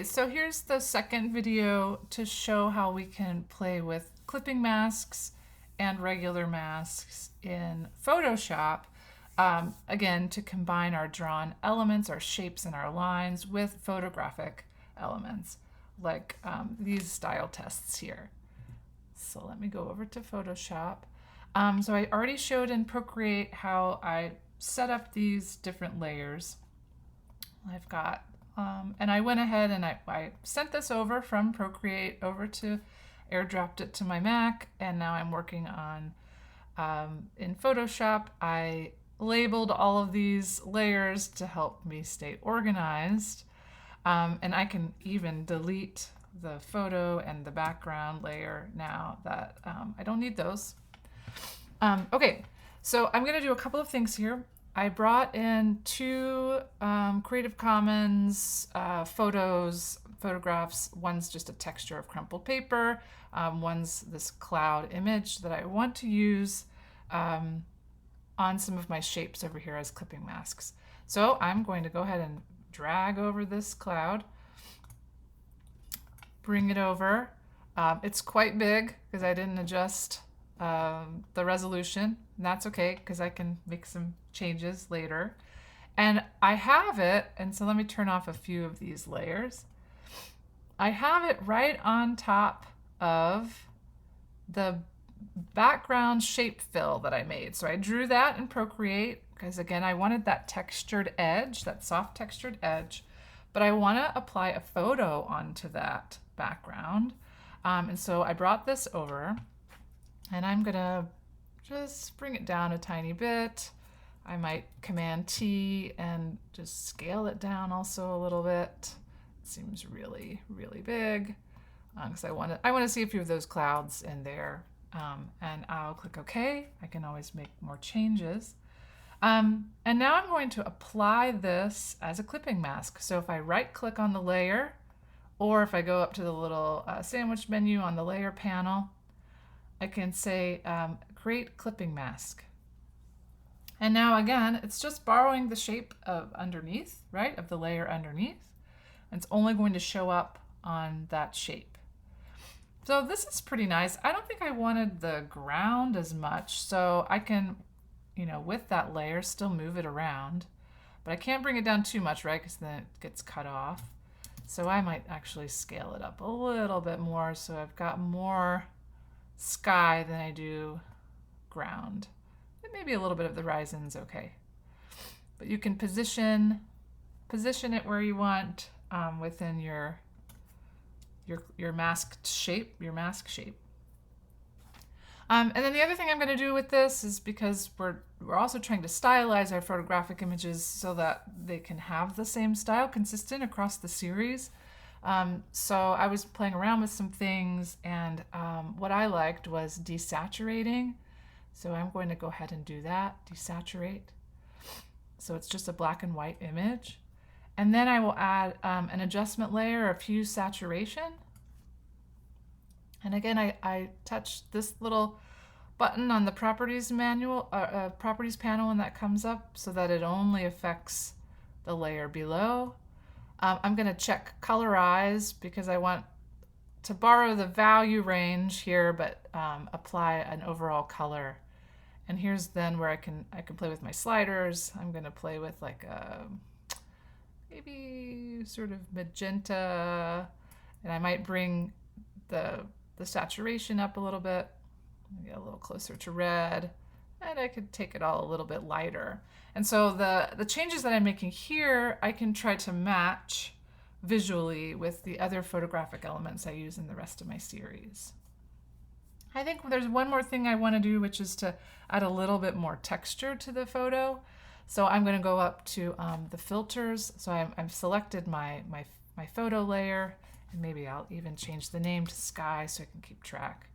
So here's the second video to show how we can play with clipping masks and regular masks in Photoshop. Again, to combine our drawn elements, our shapes and our lines with photographic elements, like these style tests here. So let me go over to Photoshop. So I already showed in Procreate how I set up these different layers. I've got and I went ahead and I sent this over from Procreate over to airdropped it to my Mac, and now I'm working on in Photoshop. I labeled all of these layers to help me stay organized, and I can even delete the photo and the background layer now that I don't need those. Okay, so I'm going to do a couple of things here. I brought in two Creative Commons photographs. One's just a texture of crumpled paper. One's this cloud image that I want to use on some of my shapes over here as clipping masks. So I'm going to go ahead and drag over this cloud, bring it over. It's quite big because I didn't adjust the resolution. And that's okay because I can make some changes later. And I have it, and so let me turn off a few of these layers. I have it right on top of the background shape fill that I made. So I drew that in Procreate because, again, I wanted that textured edge, that soft textured edge, but I want to apply a photo onto that background. And so I brought this over, and I'm gonna just bring it down a tiny bit. I might Command T and just scale it down also a little bit. It seems really, really big because I want to see a few of those clouds in there. And I'll click OK. I can always make more changes. And now I'm going to apply this as a clipping mask. So if I right click on the layer, or if I go up to the little sandwich menu on the layer panel, I can say create clipping mask. And now again, it's just borrowing the shape of underneath, right, of the layer underneath. And it's only going to show up on that shape. So this is pretty nice. I don't think I wanted the ground as much, so I can, with that layer, still move it around. But I can't bring it down too much, right, because then it gets cut off. So I might actually scale it up a little bit more so I've got more sky than I do ground. And maybe a little bit of the horizon's okay. But you can position it where you want within your mask shape. And then the other thing I'm going to do with this is, because we're also trying to stylize our photographic images so that they can have the same style consistent across the series. So I was playing around with some things, and what I liked was desaturating. So I'm going to go ahead and do that, desaturate. So it's just a black and white image. And then I will add an adjustment layer of hue saturation. And again, I touch this little button on the properties properties panel, and that comes up so that it only affects the layer below. I'm going to check colorize because I want to borrow the value range here, but apply an overall color. And here's then where I can play with my sliders. I'm going to play with like a maybe sort of magenta, and I might bring the saturation up a little bit, maybe a little closer to red, and I could take it all a little bit lighter. And so the changes that I'm making here, I can try to match visually with the other photographic elements I use in the rest of my series. I think there's one more thing I want to do, which is to add a little bit more texture to the photo. So I'm going to go up to the filters. So I've selected my photo layer, and maybe I'll even change the name to sky so I can keep track.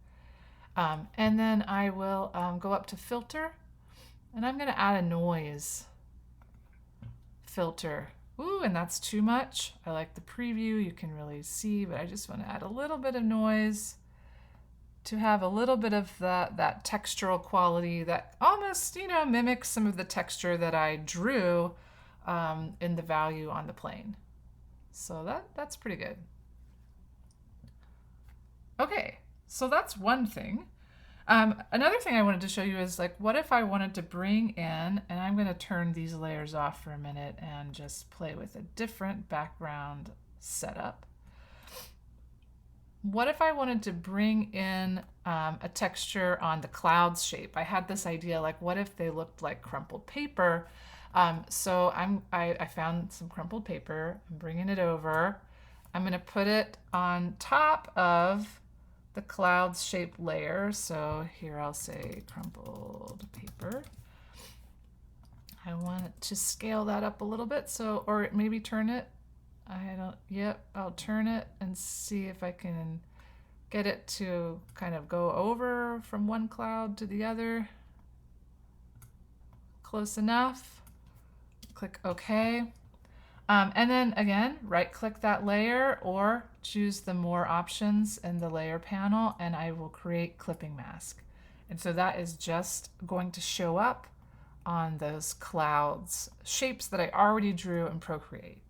And then I will go up to filter, and I'm going to add a noise filter. Ooh, and that's too much. I like the preview, you can really see, but I just want to add a little bit of noise to have a little bit of that textural quality that almost, mimics some of the texture that I drew in the value on the plane. So that's pretty good. Okay, so that's one thing. Another thing I wanted to show you is like, what if I wanted to bring in, and I'm going to turn these layers off for a minute and just play with a different background setup. What if I wanted to bring in a texture on the clouds shape? I had this idea, like, what if they looked like crumpled paper? So I found some crumpled paper. I'm bringing it over. I'm going to put it on top of the clouds shaped layer. So here I'll say crumpled paper. I want to scale that up a little bit, so, or maybe turn it. I'll turn it and see if I can get it to kind of go over from one cloud to the other. Close enough. Click OK. And then again, right click that layer or choose the more options in the layer panel, and I will create clipping mask. And so that is just going to show up on those clouds shapes that I already drew in Procreate.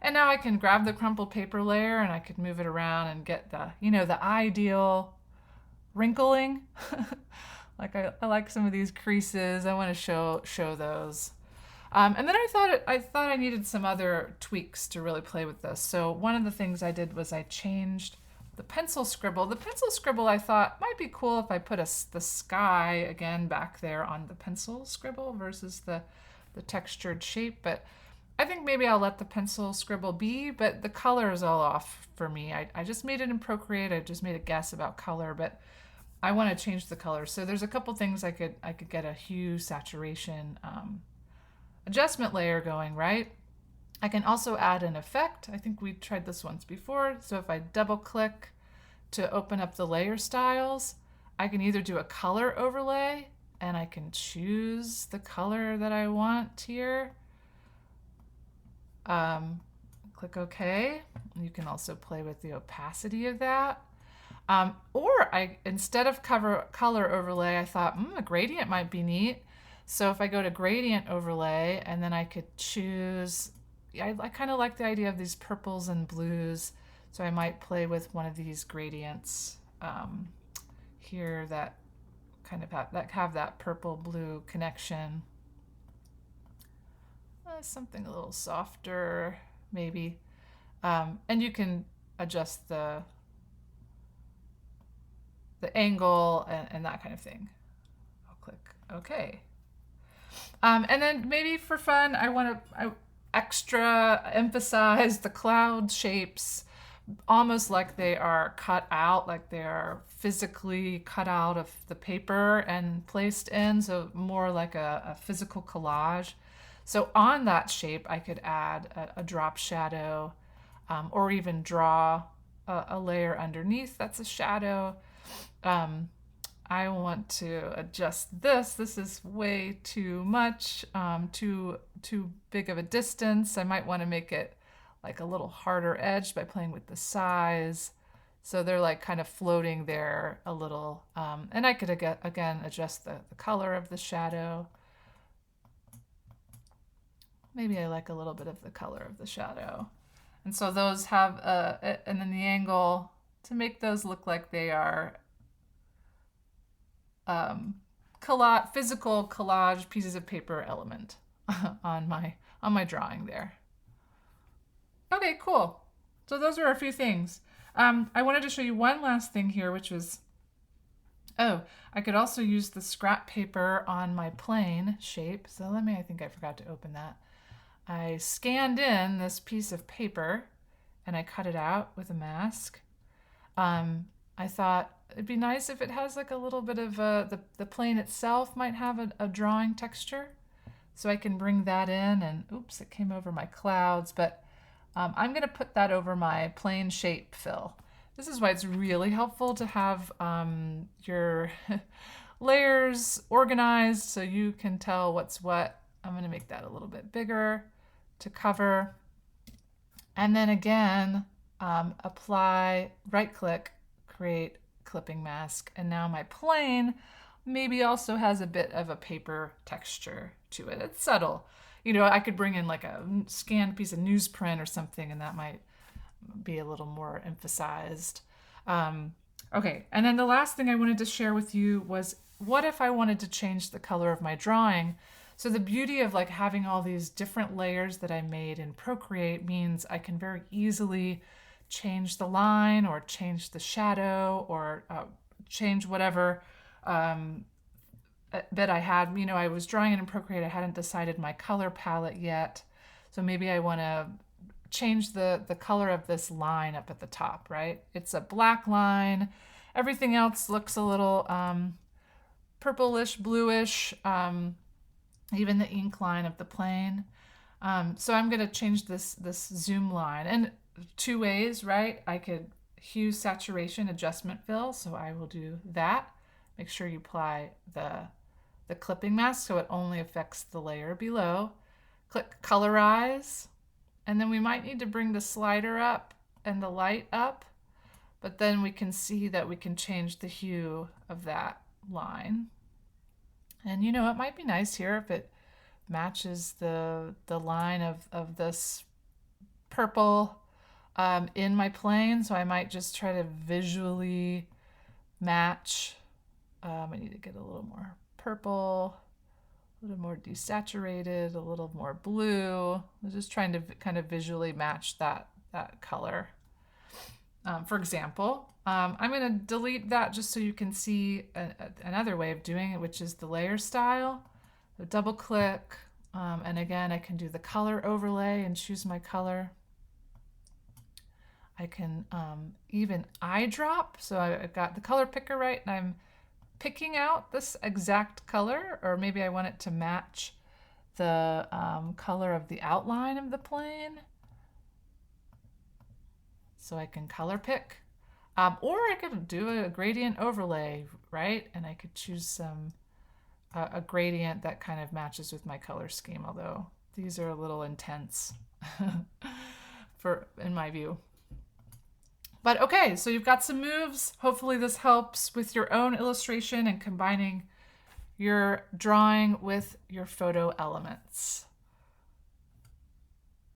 And now I can grab the crumpled paper layer and I could move it around and get the, the ideal wrinkling. Like I like some of these creases. I want to show those. And then I thought I needed some other tweaks to really play with this. So one of the things I did was I changed the pencil scribble. The pencil scribble I thought might be cool if I put the sky again back there on the pencil scribble versus the textured shape. But I think maybe I'll let the pencil scribble be, but the color is all off for me. I just made it in Procreate. I just made a guess about color, but I want to change the color. So there's a couple things I could get a hue saturation adjustment layer going, right? I can also add an effect. I think we tried this once before. So if I double click to open up the layer styles, I can either do a color overlay and I can choose the color that I want here. Click OK. You can also play with the opacity of that. Or instead of color overlay, I thought a gradient might be neat. So if I go to gradient overlay and then I could choose, I kind of like the idea of these purples and blues. So I might play with one of these gradients here that kind of have that purple blue connection. Something a little softer maybe. And you can adjust the angle and that kind of thing. I'll click OK. And then maybe for fun, I extra emphasize the cloud shapes almost like they are cut out, like they are physically cut out of the paper and placed in, so more like a physical collage. So on that shape, I could add a drop shadow or even draw a layer underneath that's a shadow. I want to adjust this. This is way too much, too big of a distance. I might want to make it like a little harder edge by playing with the size. So they're like kind of floating there a little. And I could again adjust the color of the shadow. Maybe I like a little bit of the color of the shadow. And so those have, and then the angle to make those look like they are physical collage pieces of paper element on my drawing there. Okay, cool. So those are a few things. I wanted to show you one last thing here, which was, I could also use the scrap paper on my plane shape. So I think I forgot to open that. I scanned in this piece of paper and I cut it out with a mask. I thought it'd be nice if it has like a little bit of the plane itself might have a drawing texture. So I can bring that in and oops, it came over my clouds, but I'm going to put that over my plane shape fill. This is why it's really helpful to have your layers organized so you can tell what's what. I'm going to make that a little bit bigger to cover. And then again, apply, right click, create clipping mask. And now my plane maybe also has a bit of a paper texture to it. It's subtle. I could bring in like a scanned piece of newsprint or something, and that might be a little more emphasized. Okay, and then the last thing I wanted to share with you was, what if I wanted to change the color of my drawing? So the beauty of like having all these different layers that I made in Procreate means I can very easily change the line or change the shadow or change whatever that I had. I was drawing it in Procreate. I hadn't decided my color palette yet. So maybe I want to change the color of this line up at the top, right? It's a black line. Everything else looks a little purplish, bluish, even the ink line of the plane. So I'm going to change this zoom line. And two ways, right? I could hue, saturation, adjustment fill. So I will do that. Make sure you apply the clipping mask so it only affects the layer below. Click colorize. And then we might need to bring the slider up and the light up, but then we can see that we can change the hue of that line. And it might be nice here if it matches the line of this purple in my plane. So I might just try to visually match. I need to get a little more purple, a little more desaturated, a little more blue. I'm just trying to kind of visually match that color. For example, I'm going to delete that just so you can see another way of doing it, which is the layer style. So double click, and again, I can do the color overlay and choose my color. I can even eyedrop. So I've got the color picker right, and I'm picking out this exact color, or maybe I want it to match the color of the outline of the plane. So I can color pick, or I could do a gradient overlay, right? And I could choose a gradient that kind of matches with my color scheme, although these are a little intense in my view. But okay, so you've got some moves. Hopefully this helps with your own illustration and combining your drawing with your photo elements.